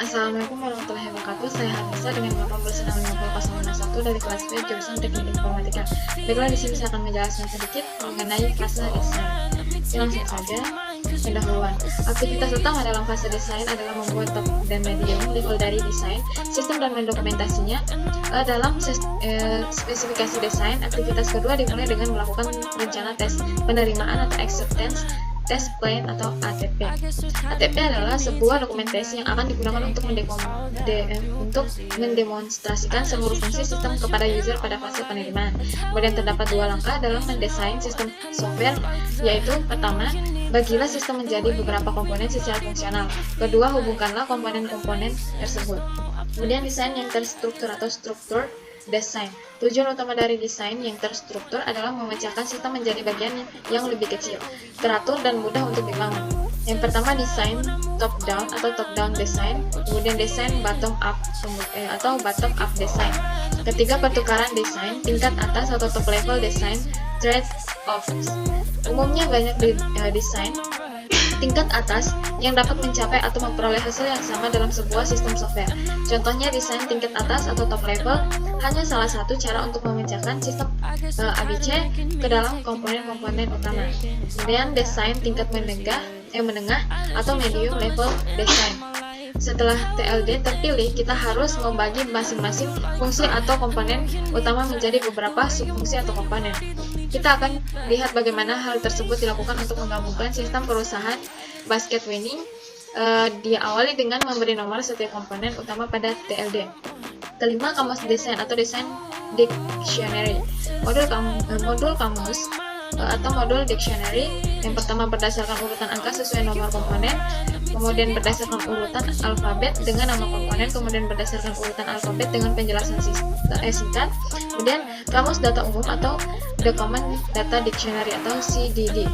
Assalamualaikum warahmatullahi wabarakatuh. Saya Hanisa dengan nomor 195001 dari kelas B jurusan Teknik Informatika. Baiklah, di sini saya akan menjelaskan sedikit mengenai fase desain. Langsung saja, pendahuluan. Aktivitas utama dalam fase desain adalah membuat top dan medium level dari desain, sistem dan mendokumentasinya. Dalam spesifikasi desain, aktivitas kedua dimulai dengan melakukan rencana tes penerimaan atau acceptance test plan atau ATP. ATP adalah sebuah dokumentasi yang akan digunakan untuk mendemonstrasikan seluruh fungsi sistem kepada user pada fase penerimaan. Kemudian terdapat dua langkah dalam mendesain sistem software, yaitu pertama, bagilah sistem menjadi beberapa komponen secara fungsional. Kedua, hubungkanlah komponen-komponen tersebut. Kemudian desain yang terstruktur atau struktur desain. Tujuan utama dari desain yang terstruktur adalah memecahkan sistem menjadi bagian yang lebih kecil, teratur, dan mudah untuk dibangun. Yang pertama, desain top down atau top down design, kemudian desain bottom up atau bottom up design. Ketiga, pertukaran desain tingkat atas atau top level design trade-offs. Umumnya banyak desain tingkat atas yang dapat mencapai atau memperoleh hasil yang sama dalam sebuah sistem software. Contohnya, desain tingkat atas atau top level hanya salah satu cara untuk memecahkan sistem ABC ke dalam komponen-komponen utama. Kemudian, desain tingkat menengah atau medium level design. Setelah TLD terpilih, kita harus membagi masing-masing fungsi atau komponen utama menjadi beberapa subfungsi atau komponen. Kita akan lihat bagaimana hal tersebut dilakukan untuk menggabungkan sistem perusahaan basket winning. Diawali dengan memberi nomor setiap komponen utama pada TLD. Kelima, kamus desain atau desain dictionary. Modul kamus atau modul dictionary yang pertama berdasarkan urutan angka sesuai nomor komponen, kemudian berdasarkan urutan alfabet dengan nama komponen, kemudian berdasarkan urutan alfabet dengan penjelasan singkat, kemudian kamus data umum atau Document Data Dictionary atau CDD.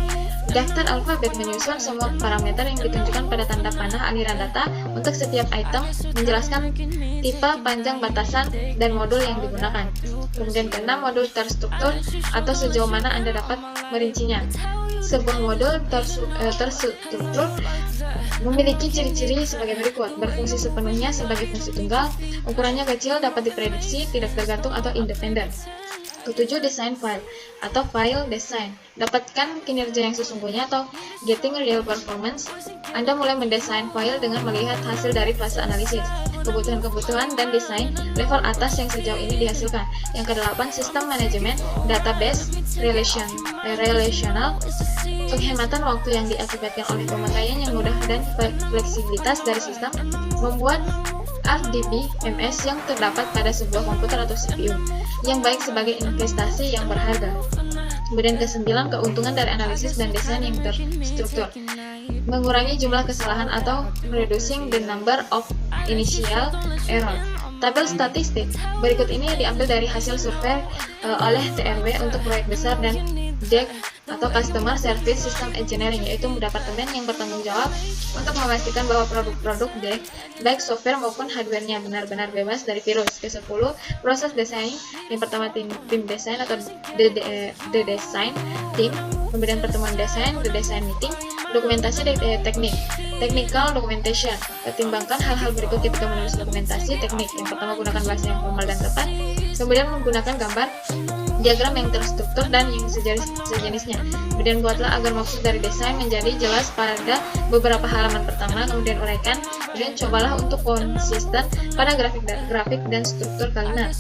Daftar alfabet menyusun semua parameter yang ditunjukkan pada tanda panah aliran data untuk setiap item, menjelaskan tipe, panjang, batasan, dan modul yang digunakan. Kemudian keenam, modul terstruktur atau sejauh mana Anda dapat merincinya. Sebuah modul terstruktur memiliki ciri-ciri sebagai berikut: berfungsi sepenuhnya sebagai fungsi tunggal, ukurannya kecil, dapat diprediksi, tidak tergantung atau independen. Ketujuh, desain file atau file design. Dapatkan kinerja yang sesungguhnya atau getting real performance. Anda mulai mendesain file dengan melihat hasil dari fase analisis, kebutuhan dan desain level atas yang sejauh ini dihasilkan. Yang kedelapan, sistem manajemen database relational. Penghematan waktu yang diakibatkan oleh pemakaian yang mudah dan fleksibilitas dari sistem membuat RDBMS yang terdapat pada sebuah komputer atau CPU yang baik sebagai investasi yang berharga. Kemudian kesembilan, keuntungan dari analisis dan desain yang terstruktur. Mengurangi jumlah kesalahan atau reducing the number of initial error. Tabel statistik berikut ini diambil dari hasil survei oleh TRW untuk proyek besar dan DEC atau Customer Service System Engineering, yaitu departemen yang bertanggung jawab untuk memastikan bahwa produk-produk DEC, baik software maupun hardware-nya, benar-benar bebas dari virus. Ke-10, proses desain. Yang pertama, tim desain atau the design team. Kemudian pertemuan desain, the design meeting. Dokumentasi teknik, technical documentation. Pertimbangkan hal-hal berikut ketika menulis dokumentasi teknik. Yang pertama, gunakan bahasa yang formal dan tepat. Kemudian menggunakan gambar, diagram yang terstruktur dan yang sejenisnya. Kemudian buatlah agar maksud dari desain menjadi jelas pada beberapa halaman pertama, kemudian uraikan. Kemudian cobalah untuk konsisten pada grafik dan struktur kalimat.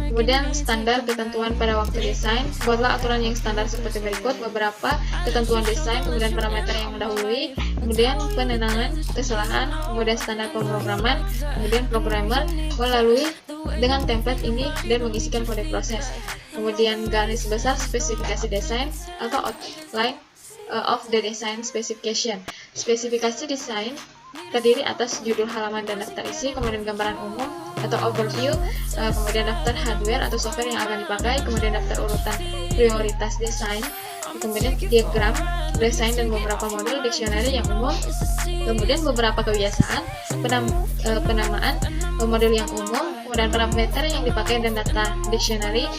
Kemudian standar ketentuan pada waktu desain. Buatlah aturan yang standar seperti berikut: beberapa ketentuan desain, kemudian parameter yang mendahului, kemudian penenangan kesalahan, kemudian standar pemrograman, kemudian programmer melalui dengan template ini dan mengisikan kode proses. Kemudian garis besar spesifikasi desain atau outline of the design specification. Spesifikasi desain terdiri atas judul halaman dan daftar isi, kemudian gambaran umum atau overview, kemudian daftar hardware atau software yang akan dipakai, kemudian daftar urutan prioritas desain, kemudian diagram desain dan beberapa modul dictionary yang umum, kemudian beberapa kebiasaan, penamaan model yang umum, kemudian parameter yang dipakai dan data dictionary,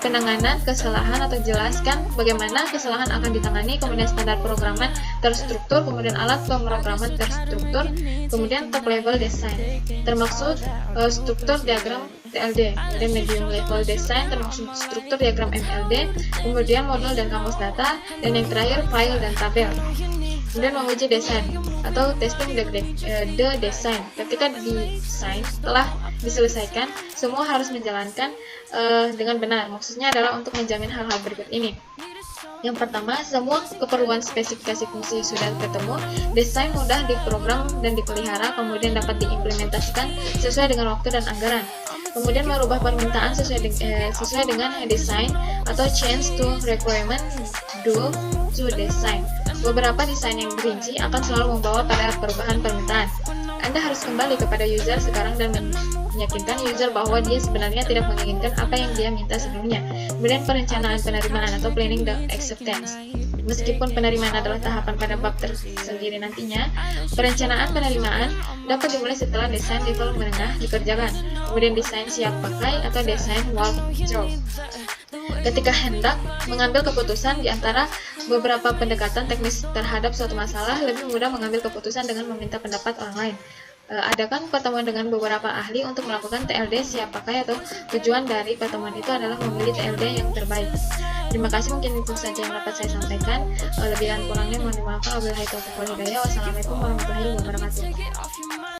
penanganan kesalahan atau jelaskan bagaimana kesalahan akan ditangani, kemudian standar programan terstruktur, kemudian alat pemrograman terstruktur, kemudian top level design termaksud struktur diagram TLD, kemudian medium level design termasuk struktur diagram MLD, kemudian modul dan kamus data, dan yang terakhir file dan tabel. Kemudian menguji desain atau testing the design. Ketika desain telah diselesaikan, semua harus menjalankan dengan benar. Maksudnya adalah untuk menjamin hal-hal berikut ini. Yang pertama, semua keperluan spesifikasi fungsi sudah ketemu, desain mudah diprogram dan dipelihara, kemudian dapat diimplementasikan sesuai dengan waktu dan anggaran. Kemudian merubah permintaan sesuai dengan desain atau change to requirement due to design. Beberapa desain yang rinci akan selalu membawa pada perubahan permintaan. Anda harus kembali kepada user sekarang dan meyakinkan user bahwa dia sebenarnya tidak menginginkan apa yang dia minta sebelumnya. Kemudian perencanaan penerimaan atau planning the acceptance. Meskipun penerimaan adalah tahapan pada bab tersendiri nantinya, perencanaan penerimaan dapat dimulai setelah desain level menengah dikerjakan. Kemudian desain siap pakai atau desain walkthrough. Ketika hendak mengambil keputusan di antara beberapa pendekatan teknis terhadap suatu masalah, lebih mudah mengambil keputusan dengan meminta pendapat orang lain. Adakan pertemuan dengan beberapa ahli untuk melakukan TLD siap pakai atau tujuan dari pertemuan itu adalah memilih TLD yang terbaik. Terima kasih, mungkin itu saja yang dapat saya sampaikan. Lebih dan kurangnya mohon dimaafkan. Wabillahi taufiq wal hidayah. Wassalamualaikum warahmatullahi wabarakatuh.